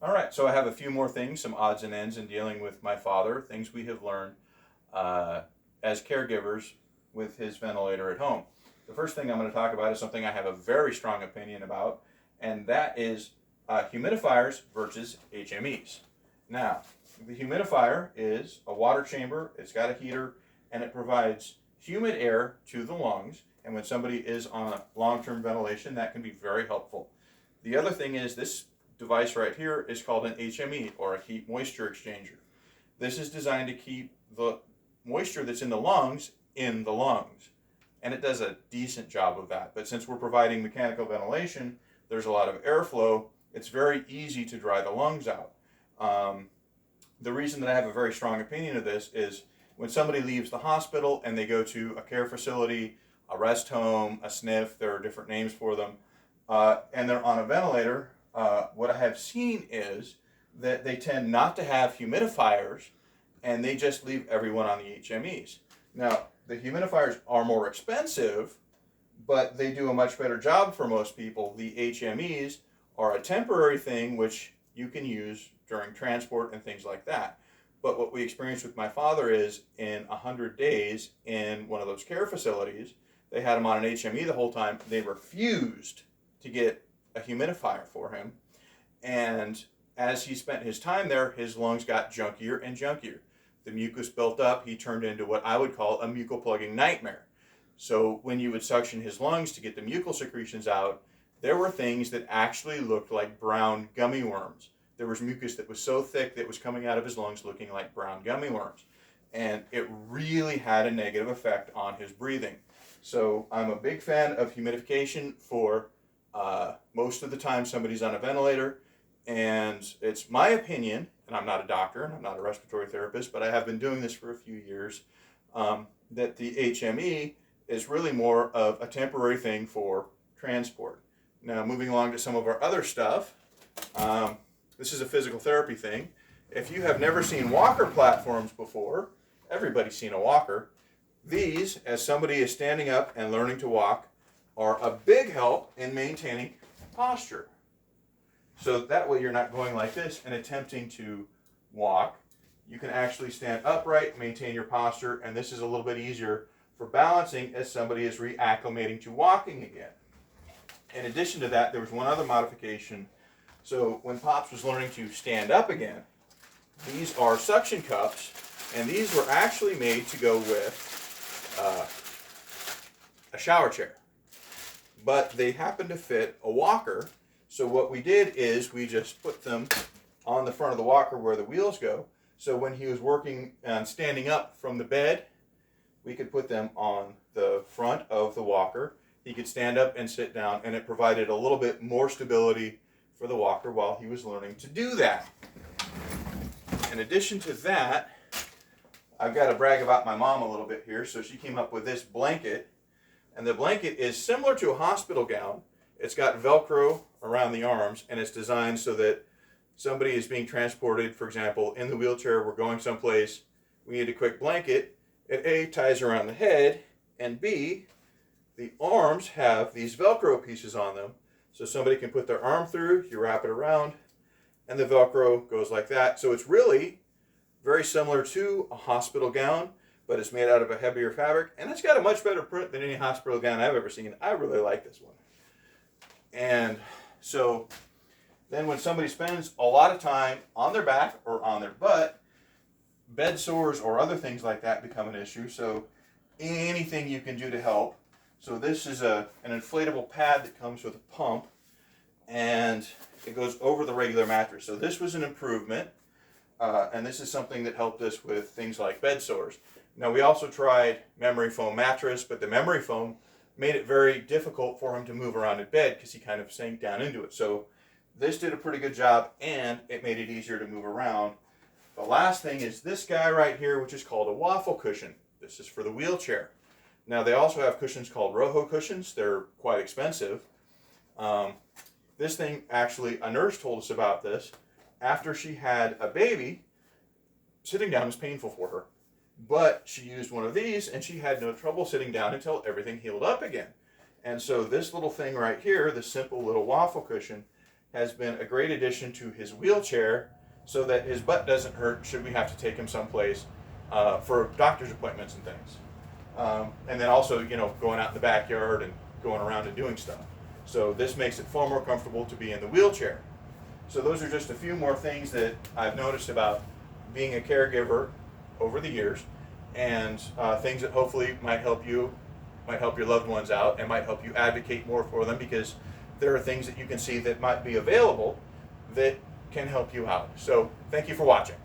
All right, so I have a few more things, some odds and ends in dealing with my father, things we have learned uh, as caregivers with his ventilator at home. The first thing I'm going to talk about is something I have a very strong opinion about, and that is humidifiers versus HMEs. Now, the humidifier is a water chamber, it's got a heater, and it provides humid air to the lungs. And when somebody is on long-term ventilation, that can be very helpful. The other thing is this device right here is called an HME, or a heat moisture exchanger. This is designed to keep the moisture that's in the lungs, and it does a decent job of that. But since we're providing mechanical ventilation, there's a lot of airflow. It's very easy to dry the lungs out. The reason that I have a very strong opinion of this is when somebody leaves the hospital and they go to a care facility, a rest home, a SNF, there are different names for them, and they're on a ventilator, what I have seen is that they tend not to have humidifiers, and they just leave everyone on the HMEs. Now, the humidifiers are more expensive, but they do a much better job for most people. The HMEs are a temporary thing which you can use during transport and things like that. But what we experienced with my father is in 100 days in one of those care facilities, they had him on an HME the whole time. They refused to get a humidifier for him. And as he spent his time there, his lungs got junkier and junkier. The mucus built up. He turned into what I would call a mucoplugging nightmare. So when you would suction his lungs to get the mucal secretions out, there were things that actually looked like brown gummy worms. There was mucus that was so thick that was coming out of his lungs looking like brown gummy worms. And it really had a negative effect on his breathing. So I'm a big fan of humidification for most of the time somebody's on a ventilator. And it's my opinion, and I'm not a doctor and I'm not a respiratory therapist, but I have been doing this for a few years, that the HME is really more of a temporary thing for transport. Now, moving along to some of our other stuff, this is a physical therapy thing. If you have never seen walker platforms before, everybody's seen a walker. These, as somebody is standing up and learning to walk, are a big help in maintaining posture. So that way you're not going like this and attempting to walk. You can actually stand upright, maintain your posture, and this is a little bit easier for balancing as somebody is reacclimating to walking again. In addition to that, there was one other modification. So when Pops was learning to stand up again, these are suction cups, and these were actually made to go with a shower chair. But they happen to fit a walker. So what we did is we just put them on the front of the walker where the wheels go. So when he was working and standing up from the bed, we could put them on the front of the walker. He could stand up and sit down, and it provided a little bit more stability for the walker while he was learning to do that. In addition to that, I've got to brag about my mom a little bit here. So she came up with this blanket, and the blanket is similar to a hospital gown. It's got Velcro around the arms, and it's designed so that somebody is being transported, for example, in the wheelchair, we're going someplace, we need a quick blanket. It A, ties around the head, and B, the arms have these Velcro pieces on them, so somebody can put their arm through, you wrap it around, and the Velcro goes like that. So it's really very similar to a hospital gown, but it's made out of a heavier fabric, and it's got a much better print than any hospital gown I've ever seen. I really like this one. And so then when somebody spends a lot of time on their back or on their butt, bed sores or other things like that become an issue. So anything you can do to help. So this is an inflatable pad that comes with a pump, and it goes over the regular mattress. So this was an improvement, and this is something that helped us with things like bed sores. Now, we also tried memory foam mattress, but the memory foam made it very difficult for him to move around in bed because he kind of sank down into it. So this did a pretty good job, and it made it easier to move around. The last thing is this guy right here, which is called a waffle cushion. This is for the wheelchair. Now, they also have cushions called Rojo cushions. They're quite expensive. This thing, actually, a nurse told us about this. After she had a baby, sitting down was painful for her. But she used one of these, and she had no trouble sitting down until everything healed up again. And so this little thing right here, this simple little waffle cushion, has been a great addition to his wheelchair so that his butt doesn't hurt should we have to take him someplace for doctor's appointments and things. And then also, going out in the backyard and going around and doing stuff. So this makes it far more comfortable to be in the wheelchair. So those are just a few more things that I've noticed about being a caregiver over the years, and things that hopefully might help you, might help your loved ones out, and might help you advocate more for them, because there are things that you can see that might be available that can help you out. So thank you for watching.